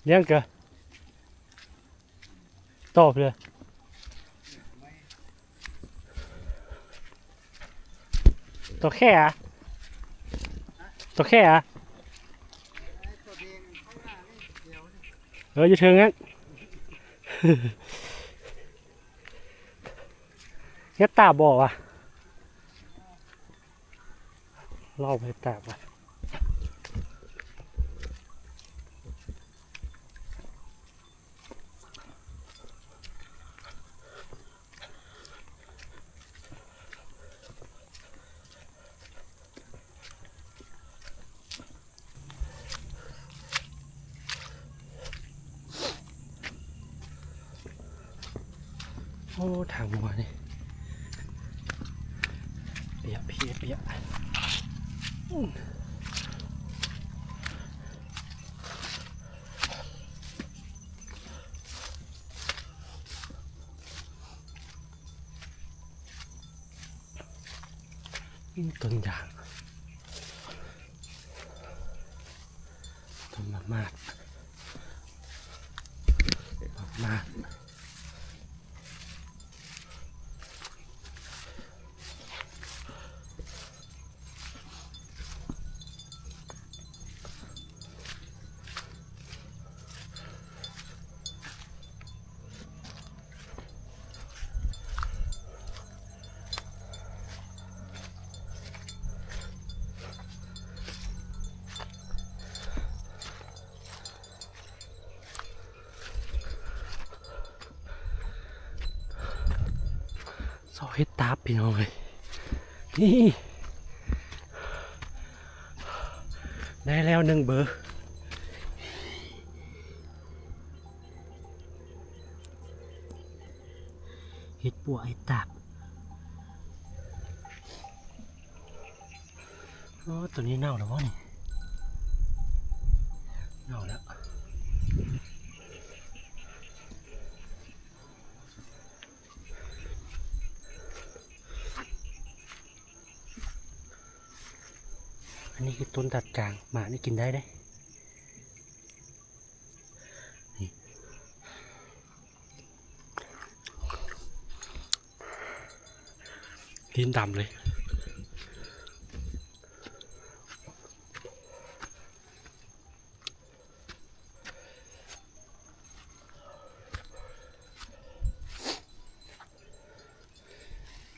เลี้ยงเกลือตอบเลยตัวแค่อะตัวแค่อะอยู่เชิงงั้นเฮ็ดตาบ่ว่ะเล่าไปตาบ่โอ้ทางหัวนี่เปียกเปียกต้นยางต้นมะม่ามากซอยตาพี่น้องเลยนี่ได้แล้ว1 เบอร์เห็ดปัวไอ้ตาบโอ้ตัวนี้เน่าแล้ววะนี่เน่าแล้วอันนี้คือต้นตัดจางหมานี่กินได้เด้นี่ดินดำเลย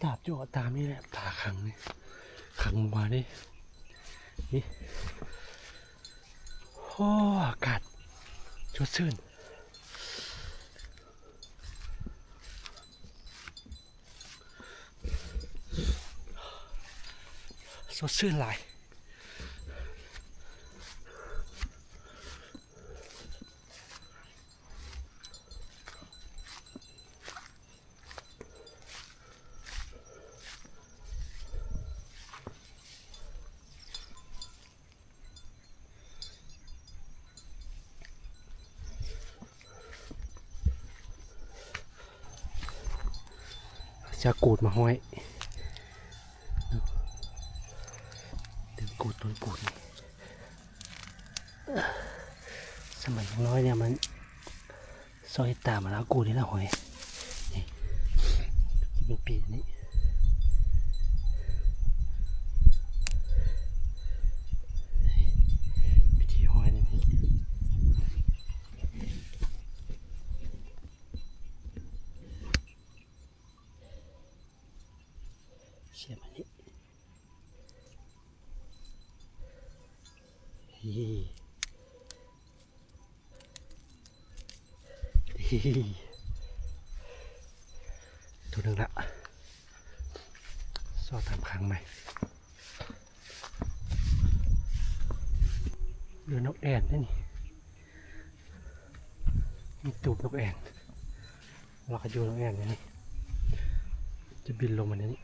ตาบจ่อตามนี่แหละตาขังนี่ขังมาดินี่โอ้อากาศสดชื่นสดชื่นหลายจะกูดมาห้อยดึงกูดต้นกูดสมัยน้อยเนี่ยมันซอยตามาแล้วกูดนี่ละห้อยนี่จะเป็นปีนี้พิธีห้อยนี่เสียบอันนี้ ตัวหนึ่งละซอตามครั้งไหมเรือนกแอ่นนี่มีตูบนกแอ่นเราก็โยนนกแอ่นนี่จะบินลงมาในนี้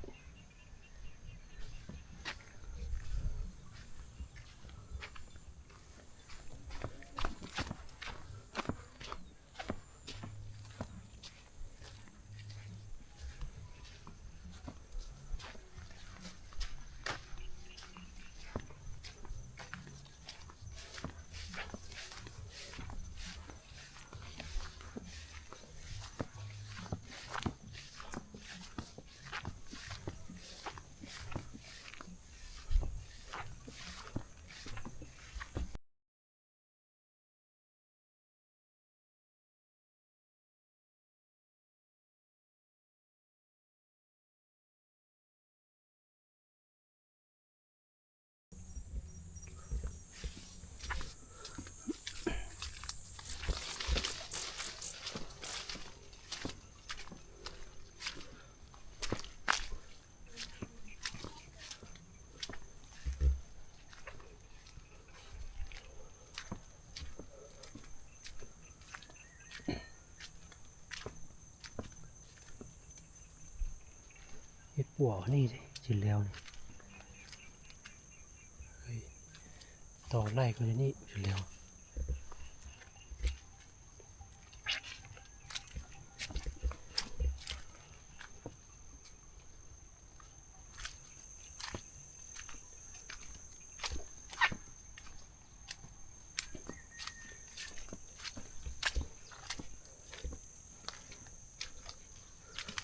เห็ดปัวนี่สิจินแล้วนี่ต่อไล่ก็จะนี่จินแล้ว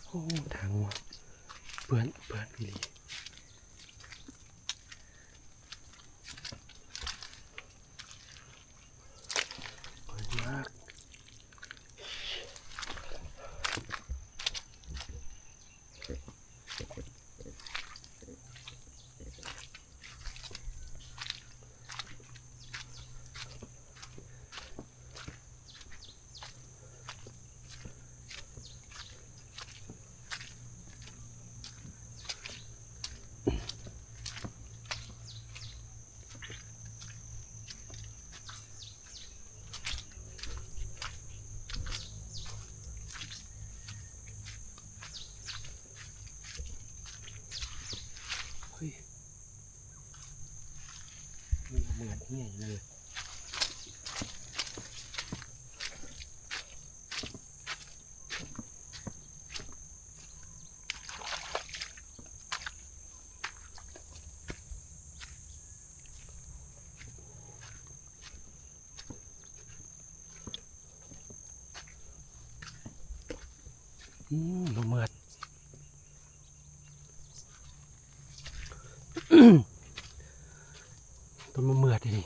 โอ้ทางว่ะเปื้อนวิลีเปื้อนมากเฮ้ยมันเหมือนเหี้ยเลยบ่เหมือนต้นมะเมือดดิ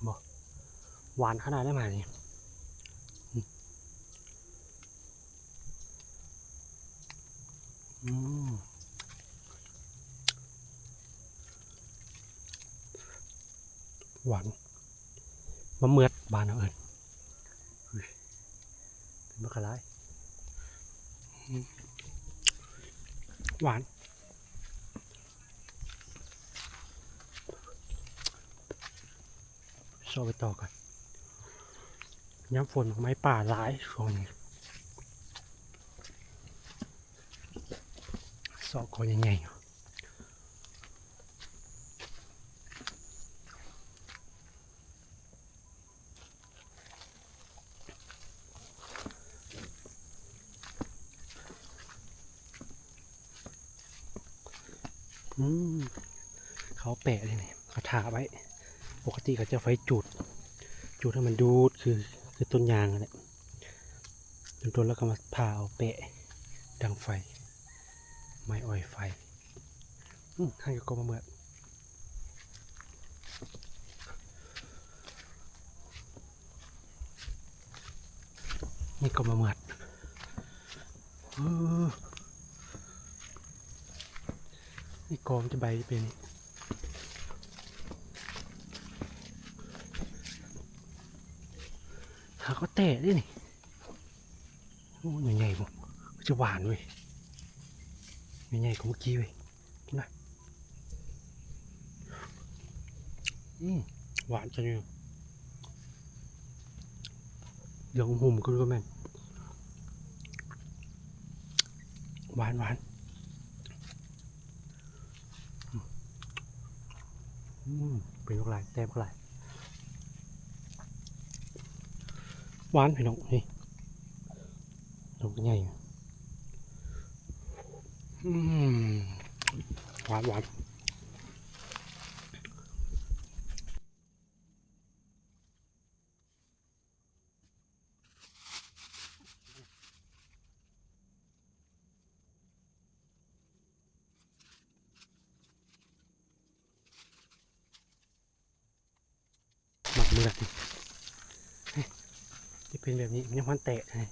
บ่หวานขนาดได้ไหมนี่หวานมะเมือดบานเอาเอิญเป็นมะขลายหวานโซ่ไปต่อกันย้ำฝนไม้ป่าหลายช่วงนี้สอกคอยังไงเขาแปะเลยเนี่ยเขาถาไว้ปกติเขาจะไฟจุดให้มันดูดคือต้นยางนั่นแหละต้นแล้วก็มาผ่าเอาแปะดังไฟไม้อ้อยไฟข้างอยู่ก็มาเมื่อนี่ก็มาเมื่อนี่กองจะใบเป็น หาเขาแตะด้วยนี่โอ้ยใหญ่ๆผมจะหวานเว้ยใหญ่ๆของเมื่อกี้เว้ยนะหวานจังเลยเหลืองหุ่มก็แม่นหวานหวานเป็นลูกหลายแต้มลูกหลายหวานพี่น้องนี่ดอกใหญ่หวานหวานหมักเมือกจะเป็นแบบนี้มันยังพันแตะเลย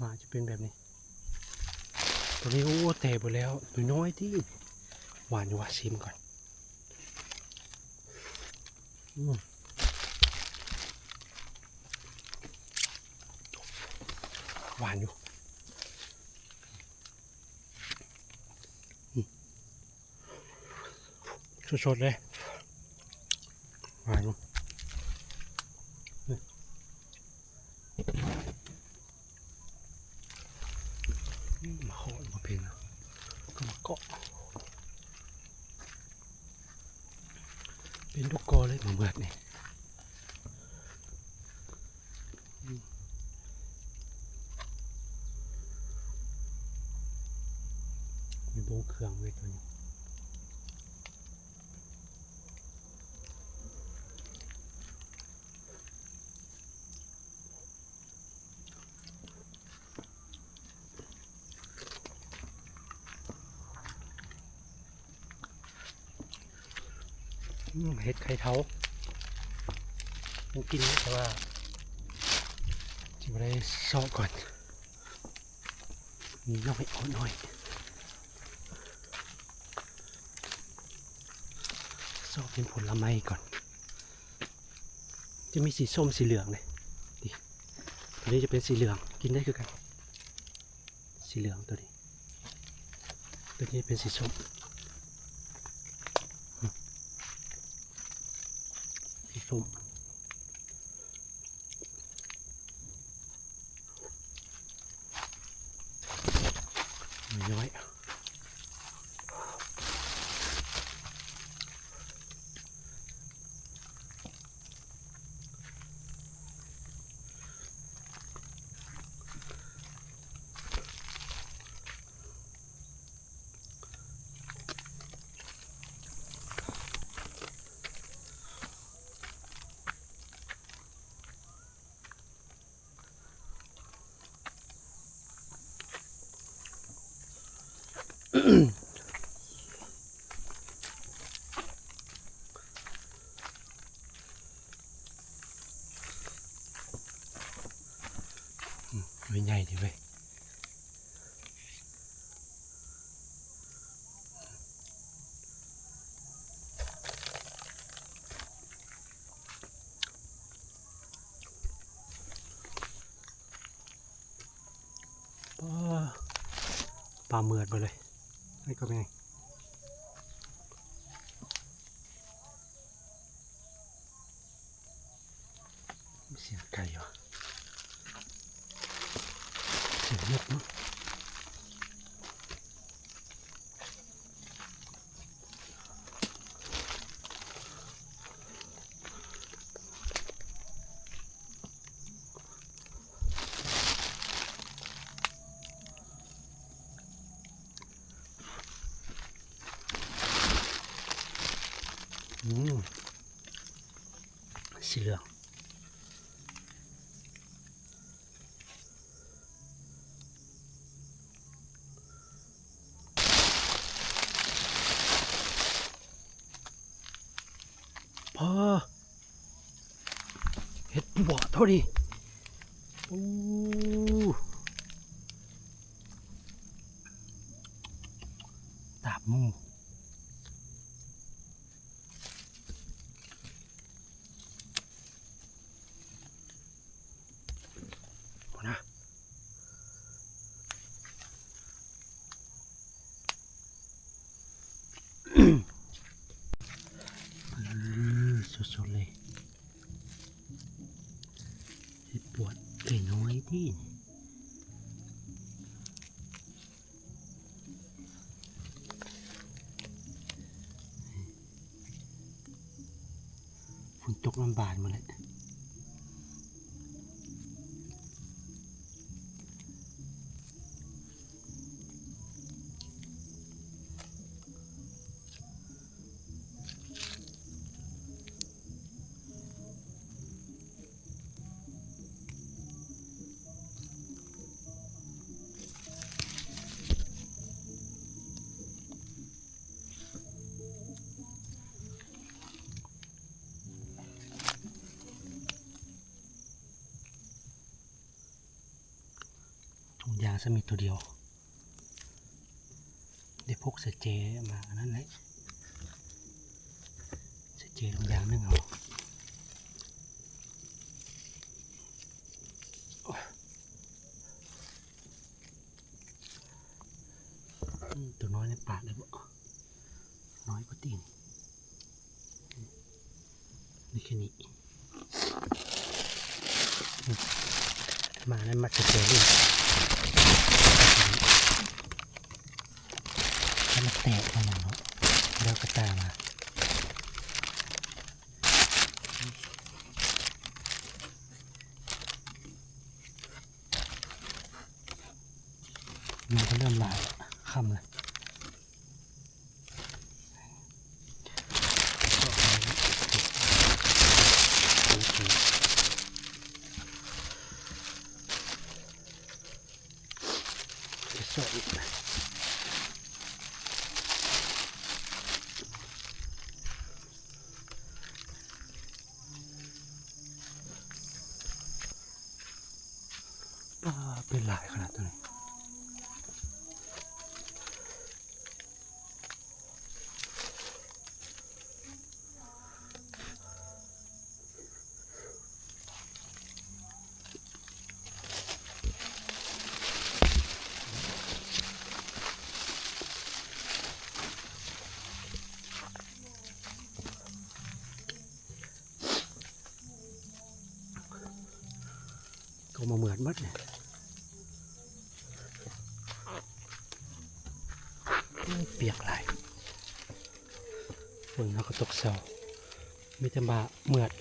มาจะเป็นแบบนี้ตัวนี้โอ้แตะหมดแล้วน้อยที่หวานอยู่ว่าชิมก่อนหวานอยู่สดๆเลยหวานอยู่มาเคาะมาเพลงก็มาเกาะเป็นทุกกอเลยมาเมือกนี่มีโบเครื่องไว้ตัวนี้เห็ดไข่เท้ามันกินแต่ว่าจะไม่ได้ซอกก่อนมีน้อยเอาหน่อยซอกเป็นผลไม้ก่อนจะมีสีส้มสีเหลืองเลยดิตัวนี้จะเป็นสีเหลืองกินได้คือกันสีเหลืองตัวนี้เป็นสีส้มสีส้มน้อยไม่ใหญ่ดีเว้ยปลาเมือดไปเลยนี่ก็เป็นไงเสียงไก่เหรอเสียงนกมั้งสีเหลืองพอเห็ดบ่อเท่าดีโอ้ตาบมู สดๆเลยเห็ดปวดไก่น้อยที่ฝนตกลำบากมาเลยถุงยางสมิธตัวเดียวได้พกเสเจมาอันนั้นเลยเสเจถุงยางนึงเอาตัวน้อยในปากเลยบ่น้อยกว่าตีนนี่แค่นี้มานั้นมาเสเจลูกถ้ามันแตกมาเนาะแล้วก็ตามามันก็เริ่มลายค่ำเลยสวยเป็นหลายขนาดตัวนี้ก็มาเหมือนมัดเนี่ยเปียกหลายฝนแล้วก็ตกเสามีแต่มาเหมือด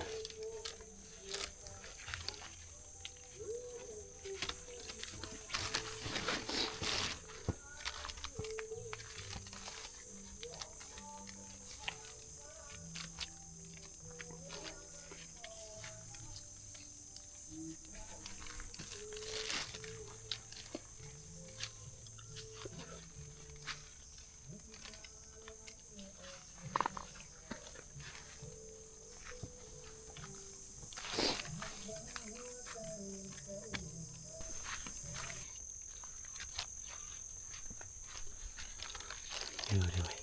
เยอะเลย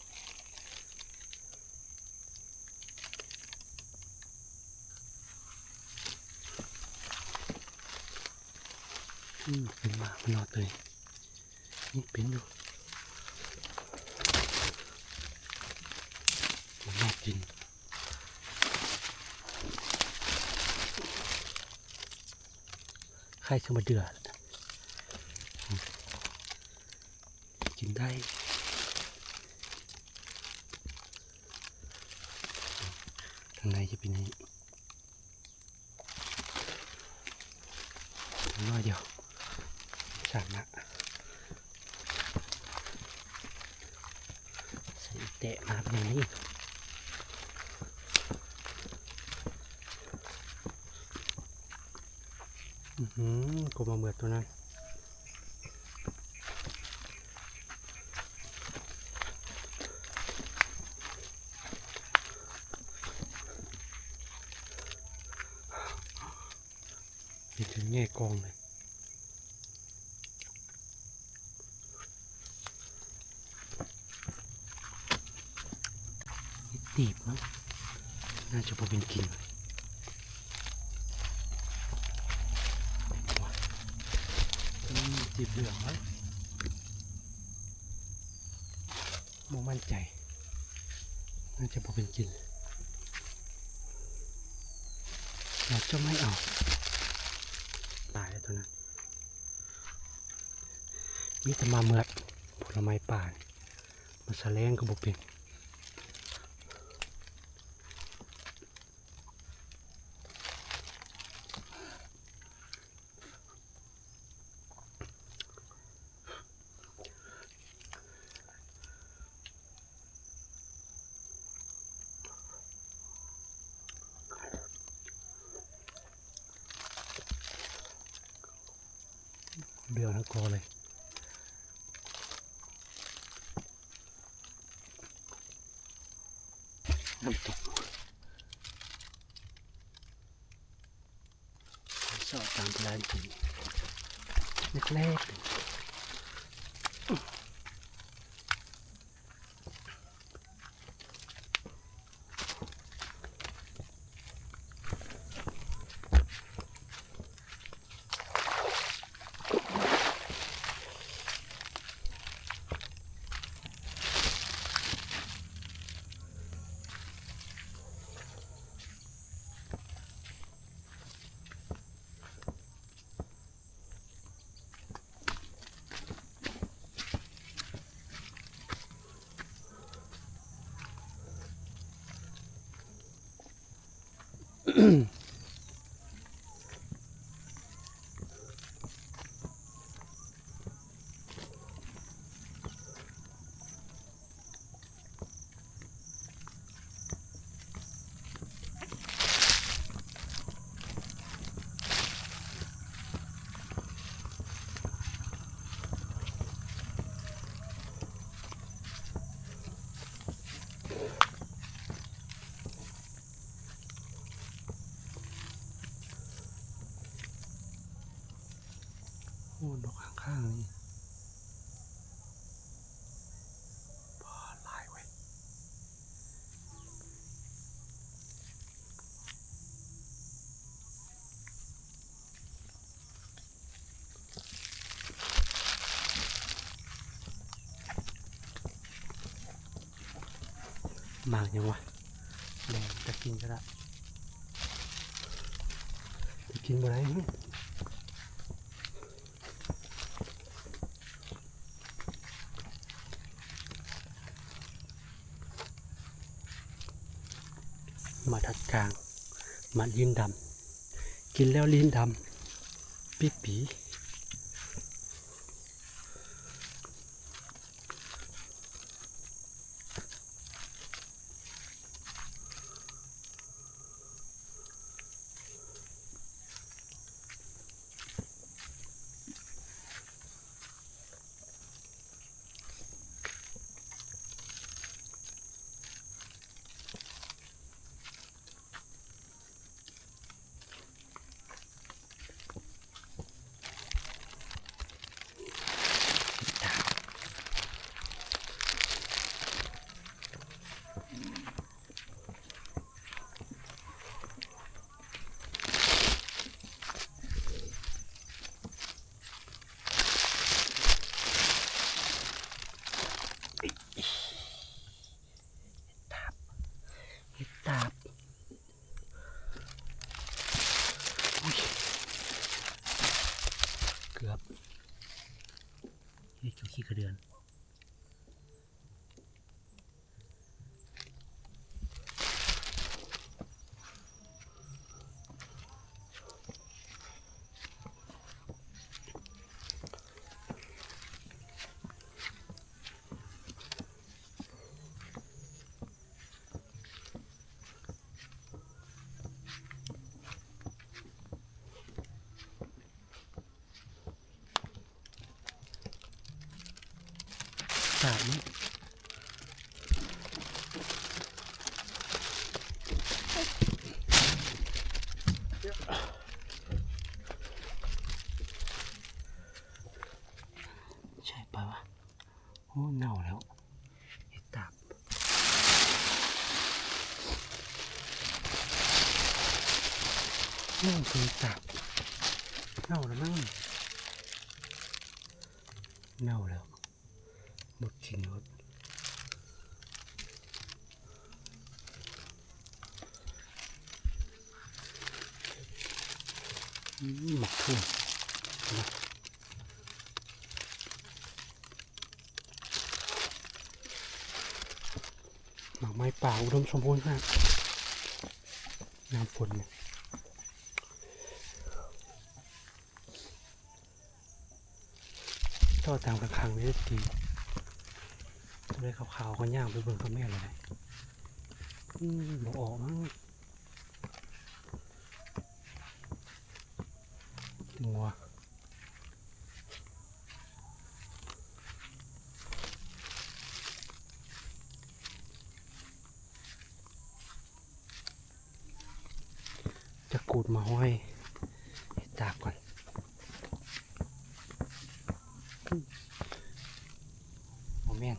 เป็นหมามันนอนเลยนี่เป็นอยู่มันนอนกินใครขึ้นมาเดือดกินได้ข้างในจะเป็นอย่างนี้น้อยเดียวสามละใส่แตะมาเป็นอย่างนี้กูมาเหมือนตัวนั้นนี่ถึงแง่กองเลยตีบมั้งน่าจะพอเป็นกินตีบเหลืองไหมมองมั่นใจ น่าจะพอเป็นกินเราจะไม่เอาตายแล้วตัวนั้นมีแต่มาเมือดผลไม้ป่ามันแสลงก็บอกเป็นเบี้ยวทั้งกอเลยน้ำตกสอดตามร้านกินแรกๆโอ้ดอกข้างๆนี่พอลายไว้มากยังวะแดงจะกินก็ได้จะกินอะไรมาทัดกลางมันลิ้นดำกินแล้วลิ้นดำปีปีตาบเกือบนี่ขี้กระเดือนตาบนี่ใช่ปะวะโอ้เน่าแล้วเห็ดตาบเน่าคือตาบเน่าแล้วมั้งเน่าแล้วหมดกินหมด หมักทุ่มนะหมักไม้ป่าอุดมสมบูรณ์มากน้ำฝนเนี่ยต่อตามกระคังนี่ดีตัวได้ขาวๆก็ย่างไปเบิ่งกับแม่เลยบอกออกมั้งงัวจะกูดมาห้อยตากก่อนโอ้แม่น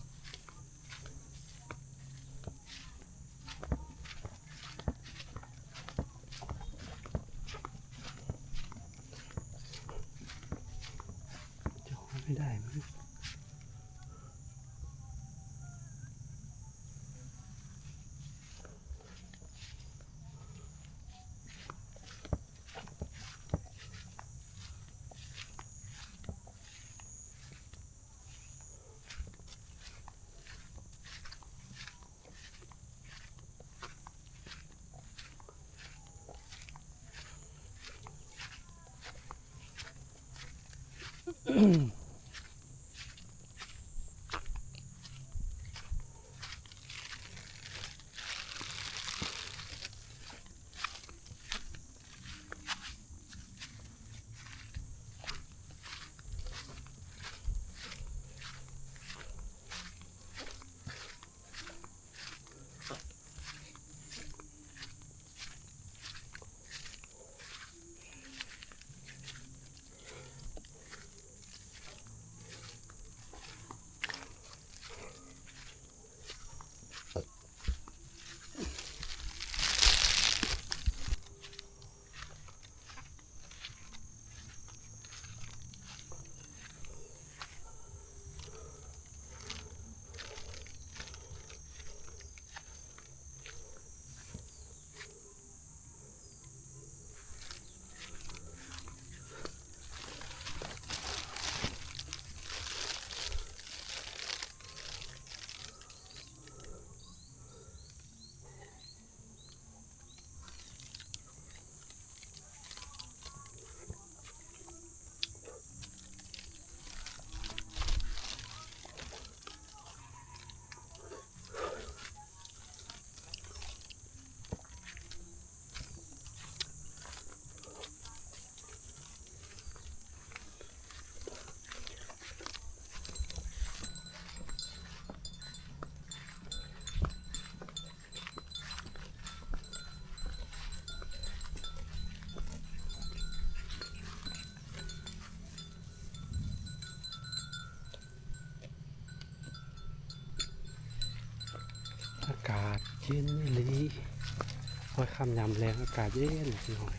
จะห้อยไม่ได้มั้งอากาศเย็นเลยพอค่ำยามแรงอากาศเย็นหน่อย